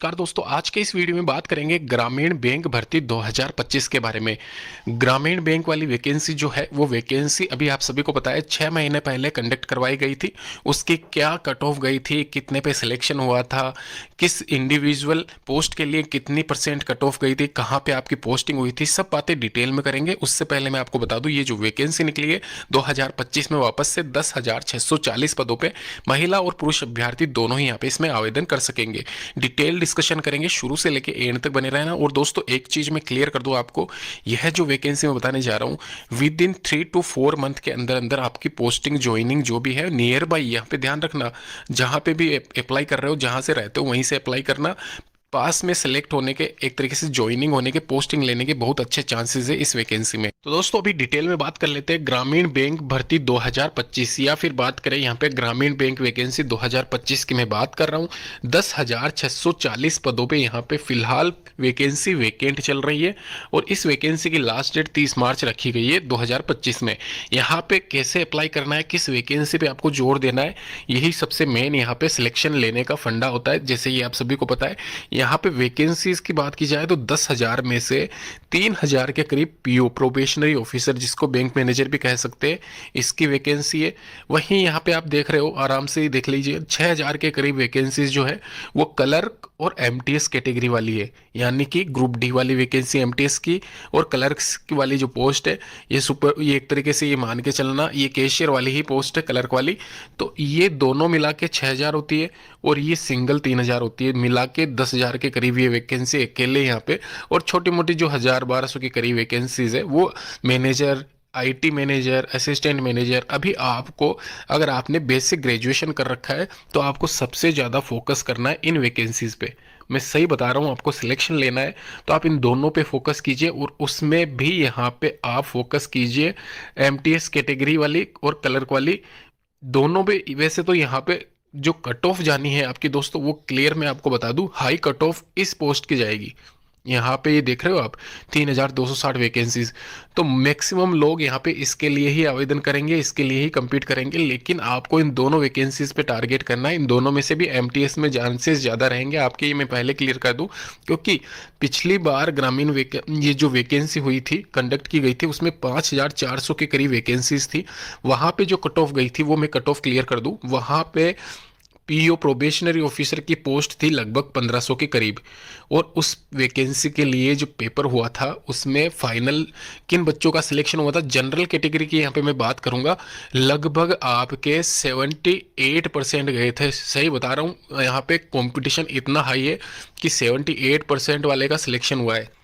नमस्कार दोस्तों, आज के इस वीडियो में बात करेंगे ग्रामीण बैंक भर्ती 2025 के बारे में। ग्रामीण बैंक वाली वैकेंसी जो है वो वैकेंसी अभी आप सभी को पता है 6 महीने पहले कंडक्ट करवाई गई थी। उसकी क्या कट ऑफ गई थी, कितने पे सिलेक्शन हुआ था, किस इंडिविजुअल पोस्ट के लिए कितनी परसेंट कट ऑफ गई थी, कहाँ पे आपकी पोस्टिंग हुई थी, सब बातें डिटेल में करेंगे। उससे पहले मैं आपको बता दूं, ये जो वैकेंसी निकली है 2025 में वापस से 10,640 पदों पे महिला और पुरुष अभ्यर्थी दोनों ही यहाँ पे इसमें आवेदन कर सकेंगे। डिटेल डिस्कशन करेंगे, शुरू से लेके एंड तक बने रहना। और दोस्तों एक चीज मैं क्लियर कर दूं आपको, यह जो वैकेंसी मैं बताने जा रहा हूं विद इन 3 to 4 मंथ के अंदर अंदर आपकी पोस्टिंग ज्वाइनिंग जो भी है नियर बाई, यहाँ पे ध्यान रखना, जहां पे भी अप्लाई कर रहे हो, जहां से रहते हो वहीं से अप्लाई करना। पास में सेलेक्ट होने के, एक तरीके से ज्वाइनिंग होने के, पोस्टिंग लेने के बहुत अच्छे चांसेस है इस वैकेंसी में। तो दोस्तों अभी डिटेल में बात कर लेते हैं ग्रामीण बैंक भर्ती 2025, या फिर बात करें यहाँ पे ग्रामीण बैंक वैकेंसी 2025 की मैं बात कर रहा हूँ। 10,640 पदों पे यहाँ पे फिलहाल वैकेंसी वैकेंट चल रही है और इस वैकेंसी की लास्ट डेट 30 मार्च रखी गई है 2025 में। यहाँ पे कैसे अप्लाई करना है, किस वैकेंसी पे आपको जोर देना है, यही सबसे मेन यहाँ पे सिलेक्शन लेने का फंडा होता है। जैसे ये आप सभी को पता है, यहाँ पे वैकेंसीज की बात की जाए तो 10,000 में से 3,000 के करीब पीओ प्रोबेशनरी ऑफिसर, जिसको बैंक मैनेजर भी कह सकते हैं, इसकी वैकेंसी है। वहीं यहाँ पे आप देख रहे हो, आराम से ही देख लीजिए, 6,000 के करीब वैकेंसीज जो है वो क्लर्क और एमटीएस कैटेगरी वाली है, यानी कि ग्रुप डी वाली वैकेंसी एमटीएस की, और क्लर्क्स की वाली जो पोस्ट है ये एक तरीके से ये मान के चलना ये कैशियर वाली ही पोस्ट है, क्लर्क वाली। तो ये दोनों मिला के 6,000 होती है और ये सिंगल 3,000 होती है, मिला के 10,000 के करीब ये वैकेंसी अकेले यहाँ पे। और छोटी मोटी जो 1,000-1,200 के करीब वैकेंसीज है वो manager, IT manager, assistant manager. अभी आपको, अगर आपने बेसिक ग्रेजुएशन कर रखा है तो आपको सबसे ज़्यादा फोकस करना है इन वैकेंसीज पे। मैं सही बता रहा हूँ, आपको सिलेक्शन लेना है तो आप इन दोनों पे फोकस कीजिए, और उसमें भी यहाँ पे आप फोकस कीजिए एमटीएस कैटेगरी वाली और क्लर्क वाली, दोनों पे। वैसे तो यहाँ पे जो कट ऑफ जानी है आपकी दोस्तों, वो क्लियर मैं आपको बता दूं, हाई कट ऑफ इस पोस्ट की जाएगी। यहाँ पे ये देख रहे हो आप, 3,260 वैकेंसीज। तो मैक्सिमम लोग यहाँ पे इसके लिए ही आवेदन करेंगे, इसके लिए ही compete करेंगे। लेकिन आपको इन दोनों वैकेंसीज पे टारगेट करना है। इन दोनों में से भी एमटीएस में चांसेस ज़्यादा रहेंगे आपके, ये मैं पहले क्लियर कर दूं। क्योंकि पिछली बार ग्रामीण ये जो वैकेंसी हुई थी, कंडक्ट की गई थी, उसमें 5,400 के करीब वैकेंसीज थी। वहाँ पे जो कट ऑफ गई थी वो मैं कट ऑफ क्लियर कर दूं। वहाँ पे पीओ प्रोबेशनरी ऑफिसर की पोस्ट थी लगभग 1,500 के करीब, और उस वैकेंसी के लिए जो पेपर हुआ था उसमें फाइनल किन बच्चों का सिलेक्शन हुआ था, जनरल कैटेगरी की यहाँ पे मैं बात करूंगा, लगभग आपके 78% गए थे। सही बता रहा हूँ, यहाँ पे कंपटीशन इतना हाई है कि 78% वाले का सिलेक्शन हुआ है।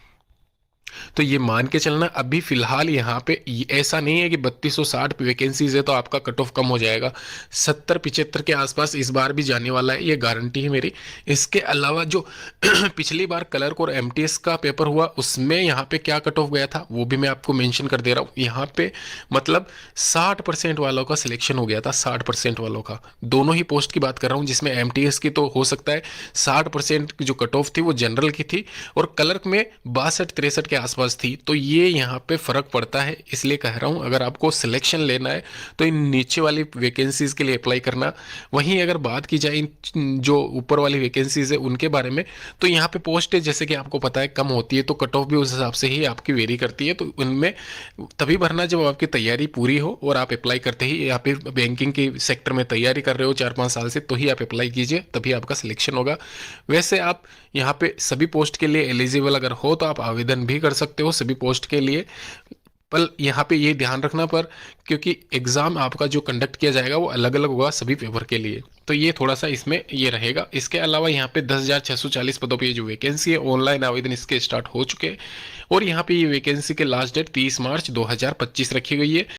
तो ये मान के चलना, अभी फिलहाल यहाँ पे ऐसा नहीं है कि 3,260 वैकेंसीज है तो आपका कट ऑफ कम हो जाएगा। 70-75 के आसपास इस बार भी जाने वाला है, ये गारंटी है मेरी। इसके अलावा जो पिछली बार क्लर्क और एमटीएस का पेपर हुआ उसमें यहाँ पे क्या कट ऑफ गया था वो भी मैं आपको मेंशन कर दे रहा हूँ। यहाँ पे मतलब 60% वालों का सिलेक्शन हो गया था, 60% वालों का। दोनों ही पोस्ट की बात कर रहा हूँ, जिसमें एमटीएस की तो हो सकता है 60% की जो कट ऑफ थी वो जनरल की थी, और क्लर्क में 62-63 के आसपास थी। तो ये यहाँ पे फर्क पड़ता है, इसलिए कह रहा हूँ अगर आपको सिलेक्शन लेना है तो इन नीचे वाली वैकेंसीज के लिए अप्लाई करना। वहीं अगर बात की जाए इन जो ऊपर वाली वैकेंसीज है उनके बारे में, तो यहाँ पे पोस्ट जैसे कि आपको पता है कम होती है, तो कट ऑफ भी उस हिसाब से ही आपकी वेरी करती है। तो उनमें तभी भरना जब आपकी तैयारी पूरी हो और आप अप्लाई करते ही, या फिर बैंकिंग के सेक्टर में तैयारी कर रहे हो 4-5 साल से, तो ही आप अप्लाई कीजिए, तभी आपका सिलेक्शन होगा। वैसे आप यहाँ पे सभी पोस्ट के लिए एलिजिबल अगर हो तो आप आवेदन भी कर सकते हो सभी पोस्ट के लिए। पर यहाँ पे ये ध्यान रखना, पर क्योंकि एग्जाम आपका जो कंडक्ट किया जाएगा वो अलग अलग होगा सभी पेपर के लिए, तो ये थोड़ा सा इसमें ये रहेगा। इसके अलावा यहाँ पे 10,640 पदों पे ये जो वैकेंसी है, ऑनलाइन आवेदन इसके स्टार्ट हो चुके हैं, और यहाँ पे ये वैकेंसी के लास्ट डेट 30 मार्च 2025 रखी गई है।